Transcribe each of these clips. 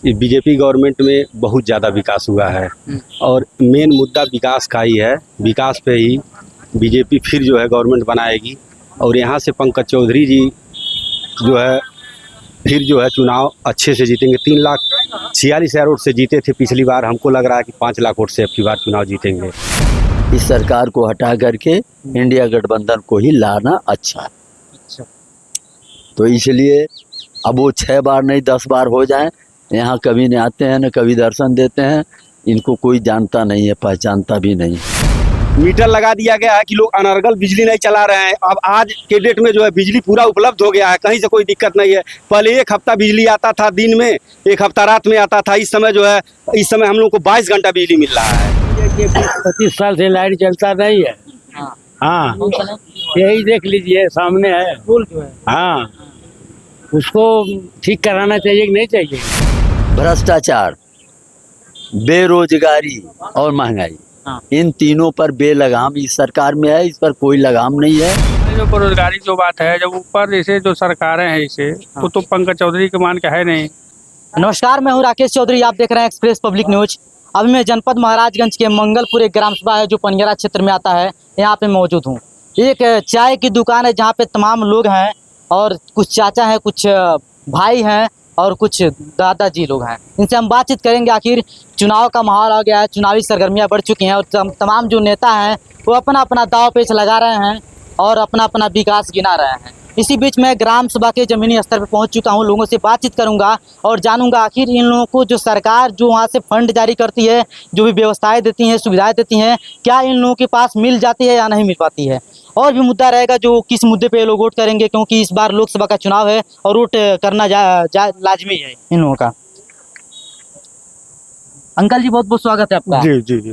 BJP government में बहुत ज़्यादा विकास हुआ है और मेन मुद्दा विकास का ही है। विकास पे ही बीजेपी फिर जो है गवर्नमेंट बनाएगी और यहाँ से पंकज चौधरी जी जो है फिर जो है चुनाव अच्छे से जीतेंगे। 3,46,000 वोट से जीते थे पिछली बार, हमको लग रहा है कि 5 लाख वोट से अब की बार चुनाव जीतेंगे। इस सरकार को हटा करके इंडिया गठबंधन को ही लाना अच्छा है। तो इसलिए अब वो 6 बार नहीं 10 बार हो जाए, यहाँ कभी नहीं आते हैं न कभी दर्शन देते हैं, इनको कोई जानता नहीं है, पहचानता भी नहीं। मीटर लगा दिया गया है कि लोग अनर्गल बिजली नहीं चला रहे हैं। अब आज के डेट में जो है बिजली पूरा उपलब्ध हो गया है, कहीं से कोई दिक्कत नहीं है। पहले 1 हफ्ता बिजली आता था दिन में, 1 हफ्ता रात में आता था। इस समय जो है इस समय हम लोग को 22 घंटा बिजली मिल रहा है। 25 साल से लाइट जलता नहीं है। हाँ, यही देख लीजिए सामने है। हाँ, उसको ठीक कराना चाहिए कि नहीं चाहिए? भ्रष्टाचार, बेरोजगारी और महंगाई, इन तीनों पर बेलगाम इस सरकार में है। इस पर कोई लगाम नहीं है। जो बेरोजगारी जो बात है, जब ऊपर जैसे जो सरकारें हैं इसे तो पंकज चौधरी के मान के है नहीं। नमस्कार, मैं हूं राकेश चौधरी। आप देख रहे हैं एक्सप्रेस पब्लिक न्यूज। अभी मैं जनपद महाराजगंज के मंगलपुर एक ग्राम सभा है जो पनियरा क्षेत्र में आता है, यहाँ पे मौजूद हूँ। एक चाय की दुकान है जहाँ पे तमाम लोग हैं और कुछ चाचा हैं, कुछ भाई हैं और कुछ दादाजी लोग हैं। इनसे हम बातचीत करेंगे। आखिर चुनाव का माहौल आ गया है, चुनावी सरगर्मियां बढ़ चुकी हैं और तमाम जो नेता हैं वो अपना अपना दाव पेच लगा रहे हैं और अपना अपना विकास गिना रहे हैं। इसी बीच मैं ग्राम सभा के ज़मीनी स्तर पर पहुंच चुका हूं, लोगों से बातचीत करूंगा और जानूंगा आखिर इन लोगों को जो सरकार जो वहां से फंड जारी करती है, जो भी व्यवस्थाएं देती हैं, सुविधाएं देती हैं, क्या इन लोगों के पास मिल जाती है या नहीं मिल पाती है। और भी मुद्दा रहेगा जो किस मुद्दे पे लोग वोट करेंगे, क्योंकि इस बार लोकसभा का चुनाव है और वोट करना लाजमी है इन लोगों का। अंकल जी, बहुत बहुत स्वागत है आपका। जी जी जी।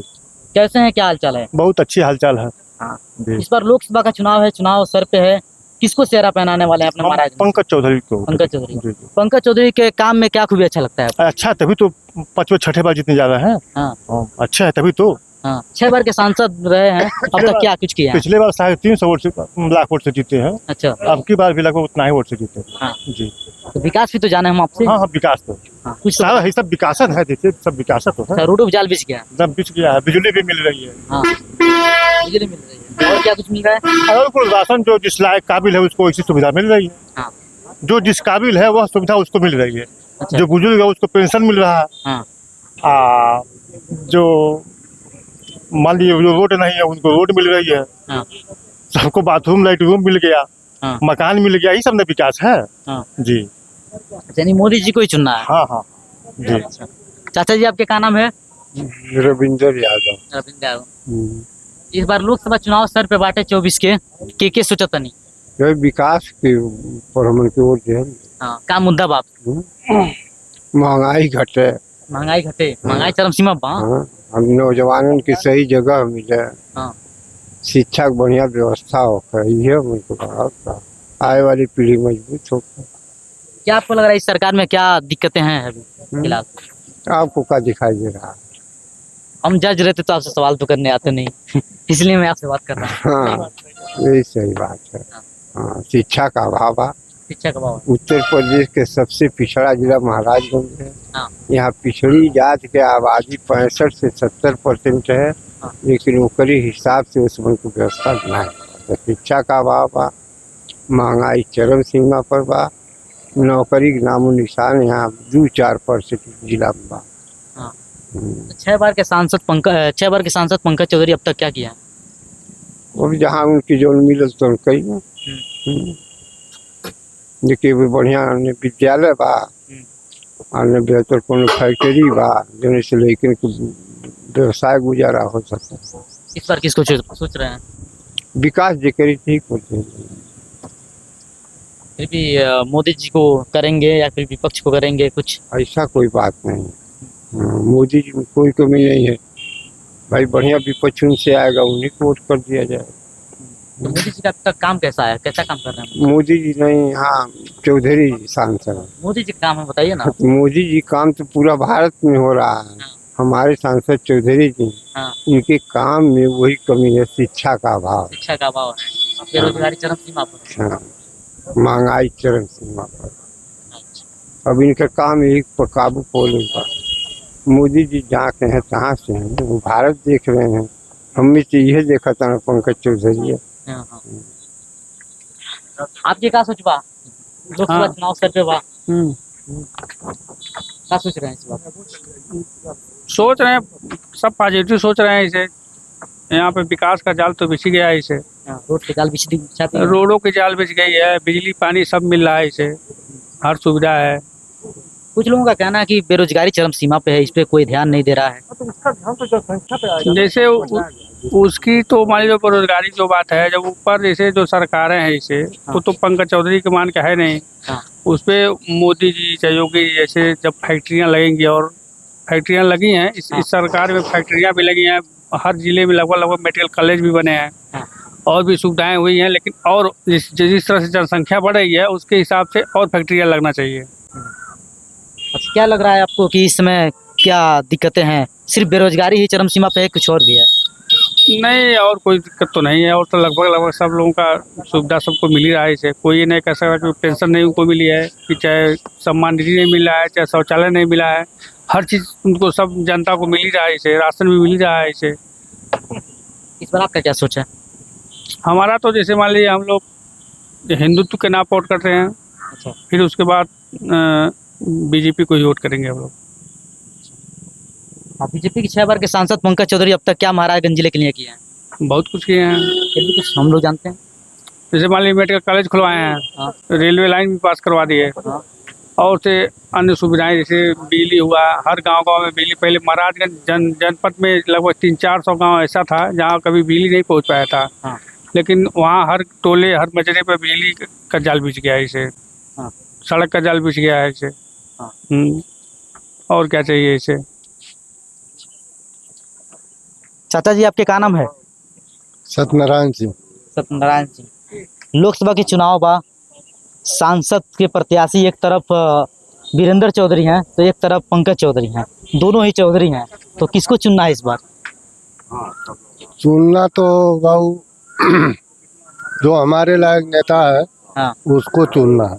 कैसे हैं, क्या हालचाल है? बहुत अच्छी हालचाल है। हाँ, इस बार लोकसभा का चुनाव है, चुनाव सर पे है। किसको सेहरा पहनाने वाले हैं अपने महाराज? पंकज चौधरी को। पंकज चौधरी। जी जी। पंकज चौधरी के काम में क्या खूबी अच्छा लगता है आपको? अच्छा, तभी तो 5वें 6ठे बार जीतने जा रहे हैं। हाँ, अच्छा है तभी तो। हाँ, 6 बार के सांसद रहे हैं, अब तक क्या कुछ किया है? पिछले बार 350 वोट से लाख वोट से जीते हैं। अच्छा, अब की बार भी लगभग उतना ही वोट से जीते हैं। हाँ जी। तो विकास भी तो जाने हम आपसे। हाँ हाँ, विकास तो कुछ तो सारा है, सब विकासन है। देखिए सब विकासन तो है। रोड जाल बिछ गया। सब बिछ गया है, बिजली भी मिल रही है। हाँ, बिजली मिल रही है और क्या कुछ मिल रहा है? और कोई राशन जो जिस लायक काबिल है उसको ऐसी सुविधा मिल रही है। हाँ। जो जिस काबिल है वह सुविधा उसको मिल रही है। अच्छा। जो बुजुर्ग है उसको पेंशन मिल रहा है। हाँ। जो मान लीजिए जो रोड नहीं है उनको रोड मिल रही है। हाँ। सबको बाथरूम लाइट रूम मिल गया। हाँ। मकान मिल गया, ये सब ना विकास है। हाँ। जी। यानी मोदी जी को ही चुनना है। हाँ हाँ जी। अच्छा। चाचा जी, आपके क्या नाम है? रविंदर यादव। रविंद्र यादव। इस बार लोकसभा चुनाव सर पे बाटे 24 के सोचत नहीं विकास के पर हमन की ओर जो है। हाँ, का मुद्दा बाप? महंगाई घटे। महंगाई घटे, महंगाई चरम सीमा बा। हम नौजवानों की सही जगह मिले। हाँ। शिक्षा की बढ़िया व्यवस्था हो, आए वाली पीढ़ी मजबूत हो। क्या आपको लग रहा है इस सरकार में क्या दिक्कतें हैं अभी फिलहाल? आपको क्या दिखाई दे रहा है? हम जज रहते तो आपसे सवाल तो करने आते नहीं इसलिए मैं आपसे बात कर रहा हूँ। हाँ, यही सही बात है। हाँ, शिक्षा का अभाव है। शिक्षा का अभाव। उत्तर प्रदेश के सबसे पिछड़ा जिला महाराजगंज है। हाँ। यहाँ पिछड़ी जात के आबादी 65 से 70% है। हाँ। लेकिन ओकरी हिसाब से उसमें को व्यवस्था नहीं। शिक्षा का अभाव बा, महंगाई चरम सीमा पर बा, नौकरी के नामो निशान यहाँ 2-4% जिला में बा। 6 बार के सांसद पंकज चौधरी अब तक क्या किया? और जहाँ उनकी जो मिलल तो कई देखिए भी बढ़िया विद्यालय बा, अन्य बेहतर कोनो फैक्ट्री बा, जौन से लेकिन व्यवसाय गुजारा हो सकता। इस बार किसको सोच रहे हैं? विकास जे करी ठीक होते हैं। फिर भी मोदी जी को करेंगे या फिर विपक्ष को करेंगे कुछ? ऐसा कोई बात नहीं। मोदी जी में कोई कमी नहीं है भाई, बढ़िया विपक्ष उनसे आएगा उन्हीं को वोट कर दिया जाए। तो मोदी जी का अब तक काम कैसा है, कैसा काम कर रहे हैं? मोदी जी नहीं, हाँ चौधरी सांसद। मोदी जी का काम है बताइए ना। मोदी जी काम तो पूरा भारत में हो रहा है। हाँ। हमारे सांसद चौधरी जी, हाँ। उनके काम में वही कमी है, शिक्षा का अभाव। शिक्षा का अभाव है, बेरोजगारी चरम सीमा पर। हाँ, महंगाई चरम सीमा पर। अब इनका काम एक पर काबू पोले का। मोदी जी जहाँ के हैं तहाँ से हैं, वो भारत देख रहे हैं। हमने तो यह देखा था पंकज चौधरी है। आपके क्या सोच बा लोकसभा हाँ। चुनाव सर पे बा क्या सोच रहे हैं इस बार? सोच रहे हैं, सब पॉजिटिव सोच रहे हैं इसे। यहाँ पे विकास का जाल तो बिछ गया है इसे, रोड के जाल बिछाते हैं। रोडों की जाल बिछ गई है, बिजली पानी सब मिल रहा है इसे, हर सुविधा है। कुछ लोगों का कहना है कि बेरोजगारी चरम सीमा पे है, इस पे कोई ध्यान नहीं दे रहा है। जैसे उसकी तो मान लीजिए बेरोजगारी जो बात है, जब ऊपर जैसे जो सरकारें हैं इसे, वो तो पंकज चौधरी के मान के है नहीं। हाँ। उस पे मोदी जी चाहे योगी जी जैसे जब फैक्ट्रियाँ लगेंगी, और फैक्ट्रियाँ लगी हैं इस सरकार में, फैक्ट्रियाँ भी लगी हैं, हर जिले में लगभग मेडिकल कॉलेज भी बने हैं, हाँ। और भी सुविधाएं हुई हैं। लेकिन और जिस तरह से जनसंख्या बढ़ रही है उसके हिसाब से और फैक्ट्रियाँ लगना चाहिए। अच्छा, क्या लग रहा है आपको कि इस समय क्या दिक्कतें हैं? सिर्फ बेरोजगारी ही चरम सीमा पे है, कुछ और भी है? नहीं, और कोई दिक्कत तो नहीं है, और तो लगभग सब लोगों का सुविधा सबको मिल ही रहा है इसे। कोई ये नहीं कह सकता कि पेंशन नहीं उनको मिली है, कि चाहे सम्मान निधि नहीं मिला है, चाहे शौचालय नहीं मिला है। हर चीज़ उनको, सब जनता को मिल ही रहा है इसे, राशन भी मिल ही रहा है इसे। इस बार आपका क्या सोच है? हमारा तो जैसे मान लीजिए हम लोग हिंदुत्व के नाम पर वोट करते हैं, अच्छा, फिर उसके बाद बीजेपी को ही वोट करेंगे हम लोग। बीजेपी के 6 बार के सांसद पंकज चौधरी अब तक क्या महाराजगंज जिले के लिए किए हैं? बहुत कुछ किए हैं, फिर भी कुछ हम लोग जानते हैं। जैसे मान लीजिए मेडिकल कॉलेज खुलवाए हैं, हाँ। रेलवे लाइन भी पास करवा दिए, हाँ। और से अन्य सुविधाएं जैसे बिजली हुआ, हर गांव में बिजली। पहले महाराजगंज जनपद में लगभग 300-400 गांव ऐसा था जहां कभी बिजली नहीं पहुंच पाया था। हाँ। लेकिन वहां हर टोले हर मजरे पे बिजली का जाल बिछ गया है इसे। हाँ। सड़क का जाल बिछ गया है इसे। हाँ। और क्या चाहिए इसे। चाचा जी, आपके क्या नाम है? सत्यनारायण सिंह। सत्यनारायण सिंह। लोकसभा के चुनाव बा, सांसद के प्रत्याशी एक तरफ वीरेंद्र चौधरी हैं तो एक तरफ पंकज चौधरी हैं, दोनों ही चौधरी हैं, तो किसको चुनना है इस बार? चुनना तो बाबू जो हमारे लायक नेता है, हाँ। उसको चुनना है।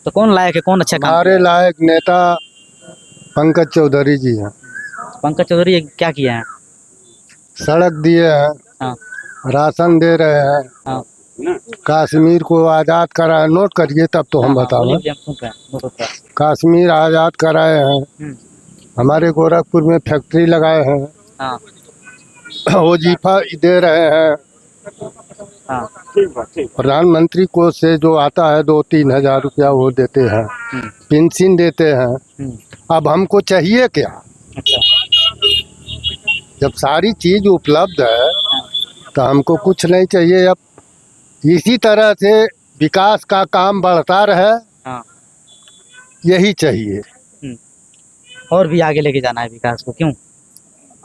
तो कौन लायक है, कौन अच्छा काम? हमारे लायक नेता पंकज चौधरी जी हैं। पंकज चौधरी क्या किया है? सड़क दिए हैं, हाँ। राशन दे रहे हैं, हाँ। कश्मीर को आज़ाद कराए। नोट करिए तब तो हम बताओ। कश्मीर आज़ाद कराए हैं, हमारे गोरखपुर में फैक्ट्री लगाए हैं, हाँ। वजीफा दे रहे हैं, हाँ। प्रधानमंत्री कोष से जो आता है 2-3 हजार रुपया वो देते हैं, पेंशन देते हैं। अब हमको चाहिए क्या? अच्छा। जब सारी चीज उपलब्ध है तो हमको कुछ नहीं चाहिए। अब इसी तरह से विकास का काम बढ़ता रहे, हाँ। यही चाहिए। और भी आगे लेके जाना है विकास को, क्यों?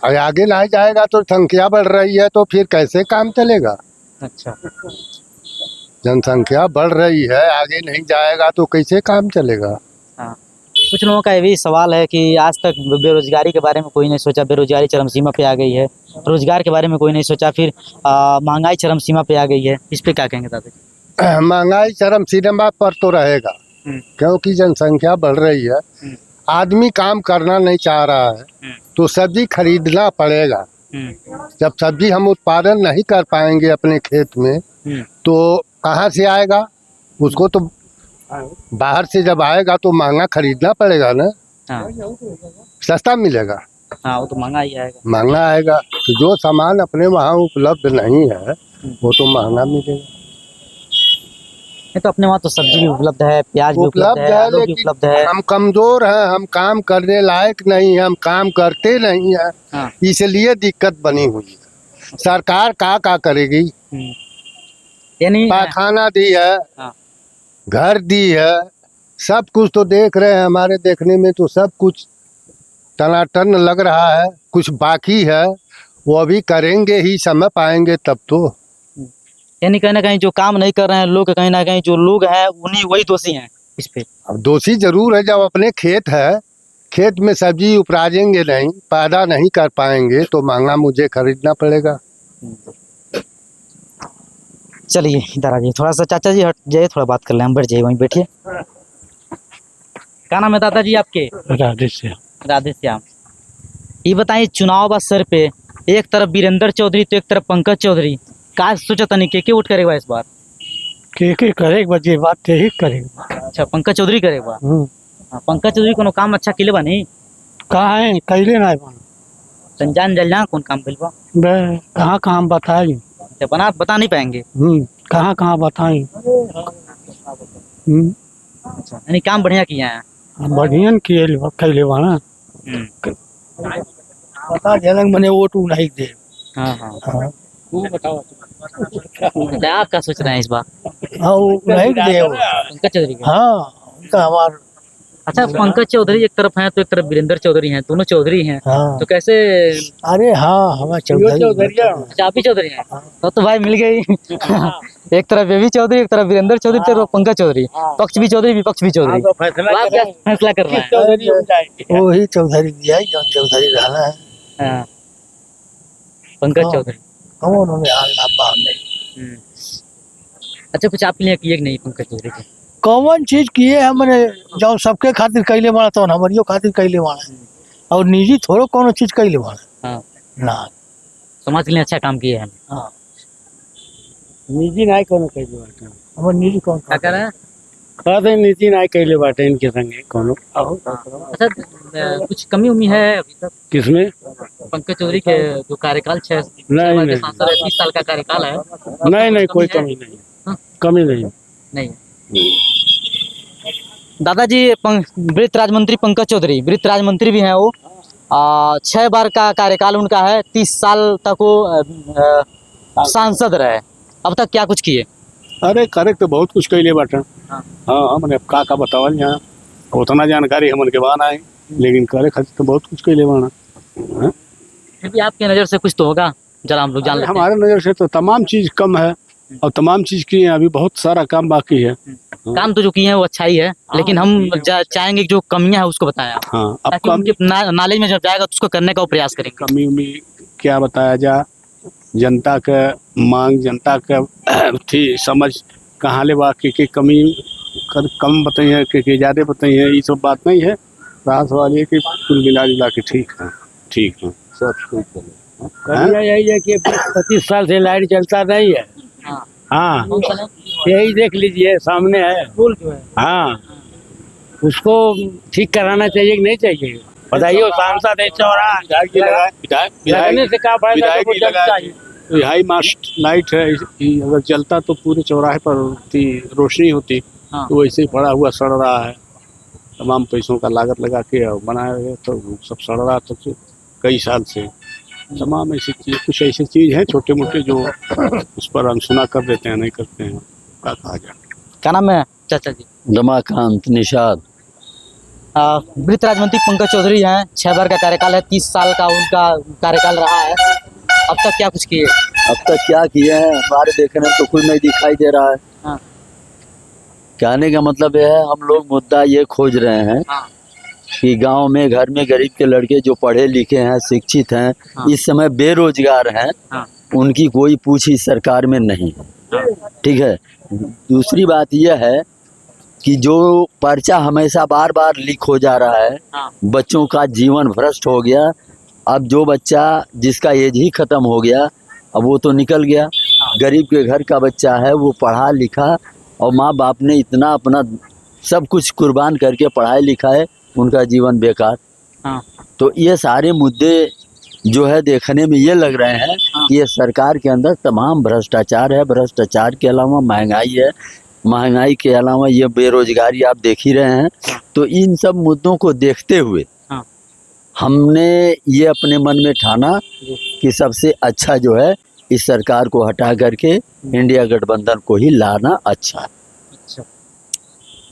और आगे नहीं जाएगा तो संख्या बढ़ रही है, तो फिर कैसे काम चलेगा? अच्छा। जनसंख्या बढ़ रही है, आगे नहीं जाएगा तो कैसे काम चलेगा? हाँ। कुछ लोगों का ये भी सवाल है कि आज तक बेरोजगारी के बारे में कोई नहीं सोचा, बेरोजगारी चरम सीमा पे आ गई है। रोजगार के बारे में कोई नहीं सोचा, फिर महंगाई चरम सीमा पे आ गई है। इस पे क्या कहेंगे दादाजी? महंगाई चरम सीमा पर तो रहेगा, क्योंकि जनसंख्या बढ़ रही है, आदमी काम करना नहीं चाह रहा है, तो सब्जी खरीदना पड़ेगा। जब सब्जी हम उत्पादन नहीं कर पाएंगे अपने खेत में, तो कहाँ से आएगा? उसको तो बाहर से जब आएगा तो महंगा खरीदना पड़ेगा ना। हाँ। सस्ता मिलेगा? हाँ, वो तो महंगा ही आएगा। महंगा आएगा, तो जो सामान अपने वहाँ उपलब्ध नहीं है वो तो महंगा मिलेगा। ये तो अपने वहाँ तो सब्जी भी उपलब्ध है, प्याज भी उपलब्ध है, आलू भी उपलब्ध है। हम कमजोर हैं, हम काम करने लायक नहीं है, हम काम करते नहीं है। हाँ। इसलिए दिक्कत बनी हुई है। सरकार का करेगी? यानी पाखाना दी है, हाँ। घर दी है, सब कुछ तो देख रहे हैं। हमारे देखने में तो सब कुछ टनाटन लग रहा है, कुछ बाकी है, वो अभी करेंगे ही, समय पाएंगे तब तो। यानी कहीं ना कहीं जो काम नहीं कर रहे हैं लोग, कहीं ना कहीं जो लोग हैं उन्हीं वही दोषी हैं इस पे। अब दोषी जरूर है, जब अपने खेत है, खेत में सब्जी उपराजेंगे नहीं, पैदा नहीं कर पाएंगे तो महंगा मुझे खरीदना पड़ेगा। चलिए इधर आ जाइए, थोड़ा सा चाचा जी हट जाइए, थोड़ा बात कर लें, हम बैठ जाइए, वहीं बैठिए। क्या नाम है दादाजी आपके? राधे श्याम। राधे श्याम। ये बताइए, चुनाव बा सर पे, एक तरफ वीरेंद्र चौधरी तो एक तरफ पंकज चौधरी, का सोचा तनी के वोट करेगा इस बार? के करेगा जे बात यही करेगा। अच्छा, पंकज चौधरी करेगा। हाँ, पंकज चौधरी कोनो काम अच्छा किले बा नहीं? कहाँ है कैले ना संजान जल जा कौन काम बिलवा? कहाँ कहाँ बताई। अच्छा, बता नहीं पाएंगे। कहाँ कहाँ बताई। अच्छा, यानी काम बढ़िया किया है। बढ़िया किए कैले बाना पता जनक मने वोट नहीं दे। हाँ हाँ, आप क्या सोच रहे हैं इस बार? नहीं दे पंकज चौधरी के? हाँ उनका हमार। अच्छा, पंकज चौधरी एक तरफ हैं तो एक तरफ वीरेंद्र चौधरी हैं, दोनों चौधरी हैं। हाँ। तो कैसे? अरे हाँ हमारे चौधरी। अच्छा, आप ही चौधरी हैं? तो भाई मिल गई। एक तरफ ये भी चौधरी, एक तरफ वीरेंद्र चौधरी, एक तरफ पंकज चौधरी, पक्ष भी चौधरी विपक्ष भी चौधरी। तो आप क्या फैसला कर रहे हैं? वही चौधरी दिया है जो चौधरी रहना है। हाँ, पंकज चौधरी। अच्छा, कुछ आपके लिए किए कि नहीं पंकज चौधरी के? कौन चीज किए हमने जो सबके खातिर कैले बाड़ा तो हमारियो खातिर कैले बाड़ा और निजी थोड़ो कोनो चीज कैले बाड़ा। हाँ, ना समाज के लिए अच्छा काम किए हैं। हाँ, निजी नहीं कोनो कैले बाटा। हमर निजी कौन क्या कह रहे हैं? कहते निजी नहीं कैले बाटे इनके संगे कोनो। अच्छा, कुछ कमी उम्मी है अभी तक किसमें? पंकज चौधरी के जो कार्यकाल 6 नहीं। सांसद है, 30 साल का कार्यकाल है। नहीं कोई कमी नहीं। हाँ? कमी नहीं। नहीं। दादाजी, वित्त राज्य मंत्री पंकज चौधरी वित्त राज्य मंत्री भी हैं वो। 6 बार का कार्यकाल उनका है, 30 साल तक वो सांसद रहे। अब तक क्या कुछ किए? अरे करे तो बहुत कुछ कैले बाटे। हाँ। हाँ मैंने का बतावल यहाँ उतना जानकारी हमन के बान आई, लेकिन करे खातिर तो बहुत कुछ कैले बाना। फिर भी आपके नज़र से कुछ तो होगा, जरा हम लोग जान लेते हैं। हमारे नजर से तो तमाम चीज कम है और तमाम चीज किए हैं, अभी बहुत सारा काम बाकी है। काम तो जो किए हैं वो अच्छा ही है, लेकिन हम चाहेंगे कि जो कमियां है उसको बताएं आप, हाँ अब ताकि उनके नॉलेज में जब जाएगा तो उसको करने का वो प्रयास करेंगे। कमी उमी क्या बताया जा, जनता का मांग, जनता का थी समझ कहाँ ले बा के कमी कम बताइए के ज्यादा बताइए, ये सब बात नहीं है। रात सवाल ये कि कुल मिला जुला के ठीक है सब ठीक है। यही है कि 25 साल से लाइट चलता नहीं है। हाँ, हाँ यही देख लीजिए सामने है। हाँ, उसको ठीक कराना चाहिए कि नहीं चाहिए? बताइए, सांसद है चौराहा लगाने से क्या फायदा? हाई मास्ट लाइट है, अगर जलता तो पूरे चौराहे पर रोशनी होती। हाँ। तो वैसे ही पड़ा हुआ सड़ रहा है, तमाम पैसों का लागत लगा के बनाया गया तो सब सड़ रहा तो कई साल से। तमाम ऐसी चीज, कुछ ऐसी चीज है छोटे मोटे जो उस पर अनसुना कर देते हैं, नहीं करते हैं, क्या कहा जाए। क्या नाम है चाचा जी? रमाकांत निषाद। वित्त राज्य मंत्री पंकज चौधरी हैं, 6 बार का कार्यकाल है, 30 साल का उनका कार्यकाल रहा है। अब तक क्या कुछ किए? अब तक क्या किए हैं हमारे देखने में तो कुछ नहीं दिखाई दे रहा है। हाँ। कहने का मतलब यह है, हम लोग मुद्दा ये खोज रहे हैं हाँ। कि गांव में घर में गरीब के लड़के जो पढ़े लिखे हैं, शिक्षित हैं, हाँ। इस समय बेरोजगार हैं, हाँ। उनकी कोई पूछ इस सरकार में नहीं। ठीक है। दूसरी बात यह है कि जो पर्चा हमेशा बार बार लीक हो जा रहा है, हाँ। बच्चों का जीवन भ्रष्ट हो गया। अब जो बच्चा जिसका एज ही खत्म हो गया, अब वो तो निकल गया। गरीब के घर का बच्चा है, वो पढ़ा लिखा और माँ बाप ने इतना अपना सब कुछ कुर्बान करके पढ़ाई लिखाए, उनका जीवन बेकार। हाँ। तो ये सारे मुद्दे जो है देखने में ये लग रहे हैं कि ये सरकार के अंदर तमाम भ्रष्टाचार है। भ्रष्टाचार के अलावा महंगाई है, महंगाई के अलावा ये बेरोजगारी आप देख ही रहे हैं। तो इन सब मुद्दों को देखते हुए हमने ये अपने मन में ठाना कि सबसे अच्छा जो है इस सरकार को हटा करके इंडिया गठबंधन को ही लाना अच्छा है। अच्छा।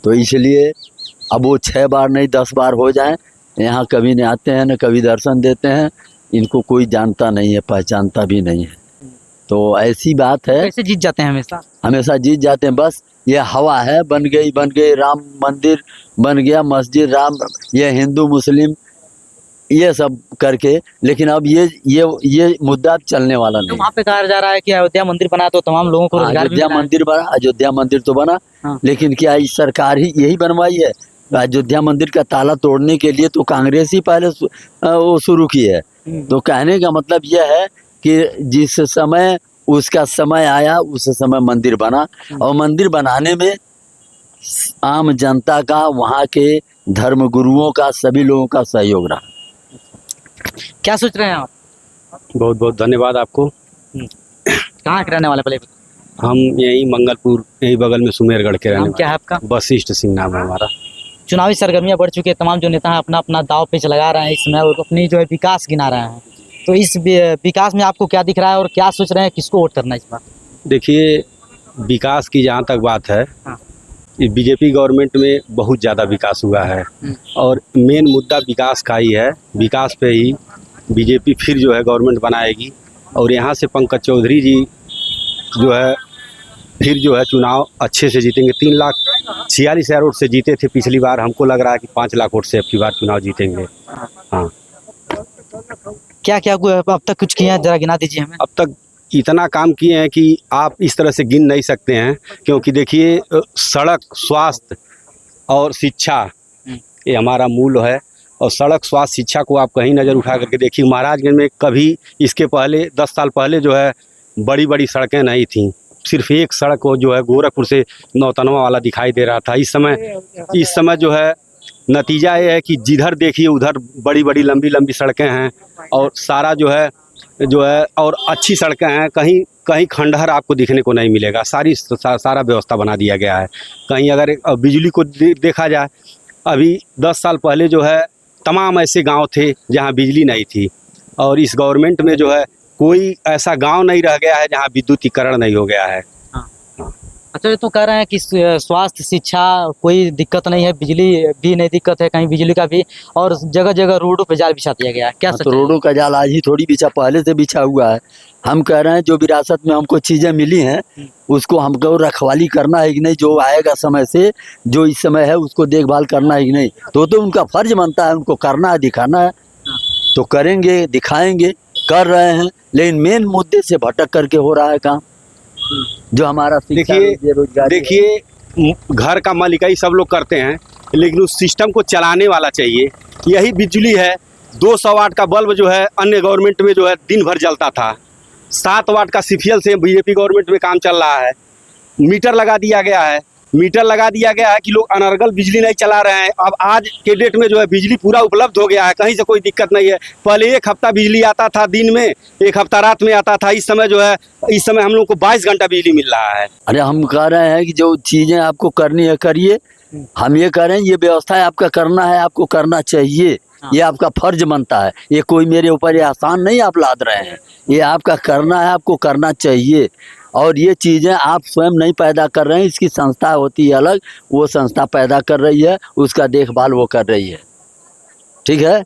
तो इसलिए अब वो 6 बार नहीं 10 बार हो जाएं, यहाँ कभी नहीं आते हैं न कभी दर्शन देते हैं, इनको कोई जानता नहीं है, पहचानता भी नहीं है। तो ऐसी बात है, कैसे जीत जाते हैं? हमेशा जीत जाते हैं। बस ये हवा है, बन गई राम मंदिर बन गया, मस्जिद राम, ये हिंदू मुस्लिम ये सब करके, लेकिन अब ये मुद्दा चलने वाला तो नहीं। वहाँ पे कहा जा रहा है कि अयोध्या मंदिर बना तो तमाम लोगों को रोजगार भी अयोध्या मिला है। मंदिर बना, अयोध्या मंदिर तो बना, हाँ। लेकिन क्या इस सरकार ही यही बनवाई है? अयोध्या मंदिर का ताला तोड़ने के लिए तो कांग्रेस ही पहले वो शुरू की है। तो कहने का मतलब यह है कि जिस समय उसका समय आया उस समय मंदिर बना, और मंदिर बनाने में आम जनता का, वहाँ के धर्म गुरुओं का, सभी लोगों का सहयोग रहा। क्या सोच रहे हैं आप? बहुत बहुत धन्यवाद आपको। कहाँ के रहने वाले पहले? हम यही मंगलपुर, यही बगल में सुमेरगढ़ के रहने नाम क्या है आपका? वाले। वशिष्ठ सिंह नाम है हमारा। चुनावी सरगर्मियां बढ़ चुकी है, तमाम जो नेता हैं अपना अपना दाव पेच लगा रहे हैं इसमें और अपनी जो है विकास गिना रहे हैं। तो इस विकास में आपको क्या दिख रहा है और क्या सोच रहे हैं, किसको वोट करना है इस बार? देखिए, विकास की जहाँ तक बात है, हाँ। बीजेपी गवर्नमेंट में बहुत ज़्यादा विकास हुआ है और मेन मुद्दा विकास का ही है। विकास पे ही बीजेपी फिर जो है गवर्नमेंट बनाएगी और यहाँ से पंकज चौधरी जी जो है फिर जो है चुनाव अच्छे से जीतेंगे। 3,46,000 वोट से जीते थे पिछली बार, हमको लग रहा है कि 5 लाख वोट से अब की बार चुनाव जीतेंगे। हाँ। क्या क्या अब तक कुछ किया है, जरा गिना दीजिए हमें। अब तक इतना काम किए हैं कि आप इस तरह से गिन नहीं सकते हैं, क्योंकि देखिए सड़क, स्वास्थ्य और शिक्षा ये हमारा मूल है। और सड़क, स्वास्थ्य, शिक्षा को आप कहीं नज़र उठा करके देखिए, महाराजगंज में कभी इसके पहले 10 साल पहले जो है बड़ी बड़ी सड़कें नहीं थीं। सिर्फ एक सड़क वो जो है गोरखपुर से नौतनवा वाला दिखाई दे रहा था। इस समय जो है नतीजा ये है कि जिधर देखिए उधर बड़ी बड़ी लंबी लंबी सड़कें हैं और सारा जो है और अच्छी सड़कें हैं। कहीं कहीं खंडहर आपको दिखने को नहीं मिलेगा। सारा व्यवस्था बना दिया गया है। कहीं अगर बिजली को देखा जाए, अभी 10 साल पहले जो है तमाम ऐसे गांव थे जहां बिजली नहीं थी, और इस गवर्नमेंट में जो है कोई ऐसा गांव नहीं रह गया है जहां विद्युतीकरण नहीं हो गया है। अच्छा, ये तो कह रहे हैं कि स्वास्थ्य, शिक्षा कोई दिक्कत नहीं है, बिजली भी नहीं दिक्कत है, कहीं बिजली का भी, और जगह जगह रोडों पे जाल बिछा दिया गया है। क्या तो रोडों का जाल आज ही थोड़ी बिछा, पहले से बिछा हुआ है। हम कह रहे हैं जो विरासत में हमको चीज़ें मिली हैं उसको हमको रखवाली करना है कि नहीं, जो आएगा समय से, जो इस समय है उसको देखभाल करना है कि नहीं। तो उनका फर्ज बनता है, उनको करना है, दिखाना है, तो करेंगे, दिखाएंगे, कर रहे हैं। लेकिन मेन मुद्दे से भटक करके हो रहा है काम, जो हमारा देखिए घर का मालिकाई सब लोग करते हैं, लेकिन उस सिस्टम को चलाने वाला चाहिए। यही बिजली है, 200 वाट का बल्ब जो है अन्य गवर्नमेंट में जो है दिन भर जलता था। 7 वाट का सीफियल से बीजेपी गवर्नमेंट में काम चल रहा है। मीटर लगा दिया गया है कि लोग अनर्गल बिजली नहीं चला रहे हैं। अब आज के डेट में जो है बिजली पूरा उपलब्ध हो गया है, कहीं से कोई दिक्कत नहीं है। पहले 1 हफ्ता बिजली आता था दिन में, 1 हफ्ता रात में आता था। इस समय हम लोग को 22 घंटा बिजली मिल रहा है। अरे हम कह रहे हैं कि जो चीज़ें आपको करनी है करिए। हम ये कह रहे हैं ये व्यवस्था आपका करना है, आपको करना चाहिए, ये आपका फर्ज बनता है। ये कोई मेरे ऊपर ये आसान नहीं आप लाद रहे हैं, ये आपका करना है, आपको करना चाहिए। और ये चीज़ें आप स्वयं नहीं पैदा कर रहे हैं, इसकी संस्था होती है अलग, वो संस्था पैदा कर रही है, उसका देखभाल वो कर रही है। ठीक है।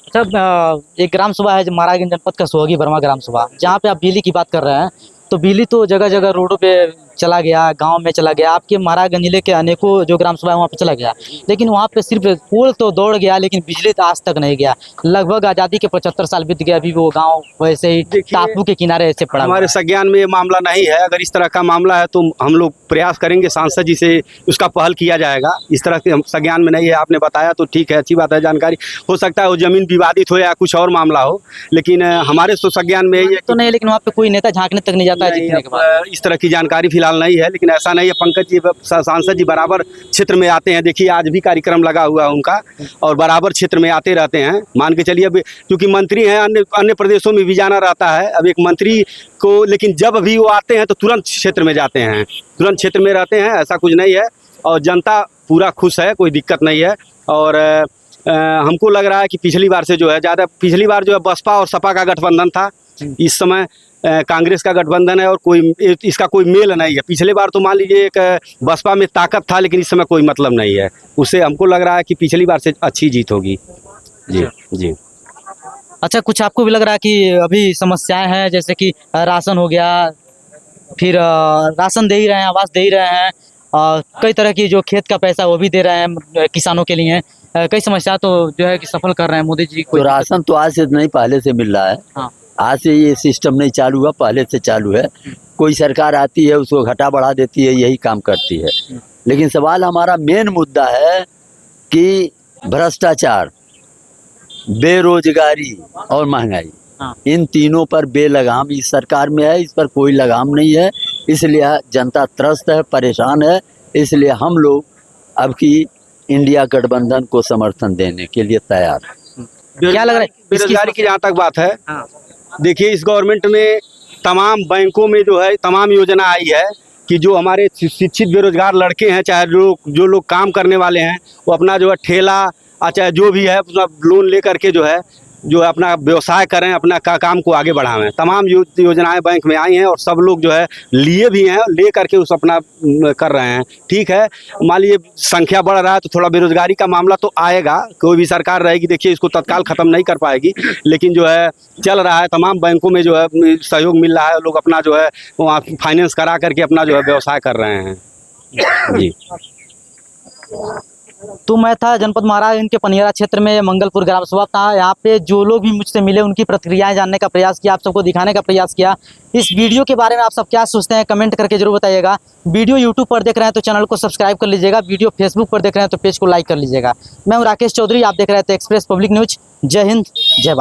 अच्छा, एक ग्राम सभा है जो महाराजगंज जनपद का सोहगी वर्मा ग्राम सभा, जहाँ पे आप बिजली की बात कर रहे हैं, तो बिजली तो जगह जगह रोडों पे चला गया, गांव में चला गया। आपके महाराजगंज जिले के अनेकों जो ग्राम सभा है वहाँ पे चला गया, लेकिन वहाँ पे सिर्फ पुल तो दौड़ गया, लेकिन बिजली तो आज तक नहीं गया। लगभग आज़ादी के 75 साल बीत गए, अभी वो गांव वैसे ही टापू के किनारे ऐसे पड़ा। हमारे संज्ञान में ये मामला नहीं है। अगर इस तरह का मामला है तो हम लोग प्रयास करेंगे, सांसद जी से उसका पहल किया जाएगा। इस तरह के हम संज्ञान में नहीं है। आपने बताया तो ठीक है, अच्छी बात है, जानकारी। हो सकता है वो जमीन विवादित हो या कुछ और मामला हो, लेकिन हमारे तो संज्ञान में ये तो नहीं, लेकिन वहाँ पे कोई नेता झांकने तक नहीं जाता है जीतने के बाद। इस तरह की जानकारी फिलहाल नहीं है, लेकिन ऐसा नहीं है। पंकज जी, सांसद जी बराबर क्षेत्र में आते हैं। देखिए आज भी कार्यक्रम लगा हुआ है उनका, और बराबर क्षेत्र में आते रहते हैं। मान के चलिए, अब क्योंकि मंत्री हैं, अन्य प्रदेशों में भी जाना रहता है। अब एक मंत्री को, लेकिन जब भी वो आते हैं तो तुरंत क्षेत्र में जाते हैं, तुरंत क्षेत्र में रहते हैं। ऐसा कुछ नहीं है, और जनता पूरा खुश है, कोई दिक्कत नहीं है। और हमको लग रहा है कि पिछली बार से जो है ज़्यादा, पिछली बार जो है बसपा और सपा का गठबंधन था, इस समय कांग्रेस का गठबंधन है, और कोई इसका कोई मेल नहीं है। पिछले बार तो मान लीजिए एक बसपा में ताकत था, लेकिन इस समय कोई मतलब नहीं है उससे। हमको लग रहा है कि पिछली बार से अच्छी जीत होगी। जी जी। अच्छा, कुछ आपको भी लग रहा है कि अभी समस्याएं हैं, जैसे कि राशन हो गया, फिर राशन दे ही रहे हैं, आवास दे ही रहे हैं, कई तरह की जो खेत का पैसा वो भी दे रहे हैं किसानों के लिए। कई समस्या तो जो है कि सफल कर रहे हैं मोदी जी। तो राशन तो आज से नहीं, पहले से मिल रहा है। हाँ। आज से ये सिस्टम नहीं चालू हुआ, पहले से चालू है। कोई सरकार आती है उसको घटा बढ़ा देती है, यही काम करती है। लेकिन सवाल हमारा मेन मुद्दा है कि भ्रष्टाचार, बेरोजगारी और महंगाई, हाँ। इन तीनों पर बेलगाम इस सरकार में है, इस पर कोई लगाम नहीं है। इसलिए जनता त्रस्त है, परेशान है। इसलिए हम लोग अब की इंडिया गठबंधन को समर्थन देने के लिए तैयार हैं। क्या लग रहा है बेरोजगारी की जहाँ तक बात है, हाँ। देखिए इस गवर्नमेंट में तमाम बैंकों में जो है तमाम योजना आई है कि जो हमारे शिक्षित बेरोजगार लड़के हैं, चाहे जो लोग काम करने वाले हैं, वो अपना जो है ठेला चाहे जो भी है अपना लोन ले करके जो है अपना व्यवसाय करें, अपना काम को आगे बढ़ावें। तमाम योजनाएं बैंक में आई हैं और सब लोग जो है लिए भी हैं, ले करके उस अपना कर रहे हैं। ठीक है, मान लीजिए संख्या बढ़ रहा है तो थोड़ा बेरोजगारी का मामला तो आएगा, कोई भी सरकार रहेगी देखिए इसको तत्काल ख़त्म नहीं कर पाएगी, लेकिन जो है चल रहा है। तमाम बैंकों में जो है सहयोग मिल रहा है, लोग अपना जो है वहाँ फाइनेंस करा करके अपना जो है व्यवसाय कर रहे हैं जी। तो मैं था जनपद महाराजगंज के पनियरा क्षेत्र में मंगलपुर ग्राम सभा था। यहाँ पे जो लोग भी मुझसे मिले उनकी प्रतिक्रियाएं जानने का प्रयास किया, आप सबको दिखाने का प्रयास किया। इस वीडियो के बारे में आप सब क्या सोचते हैं कमेंट करके जरूर बताइएगा। वीडियो यूट्यूब पर देख रहे हैं तो चैनल को सब्सक्राइब कर लीजिएगा, वीडियो फेसबुक पर देख रहे हैं तो पेज को लाइक कर लीजिएगा। मैं हूँ राकेश चौधरी, आप देख रहे थे एक्सप्रेस पब्लिक न्यूज। जय हिंद, जय भारत।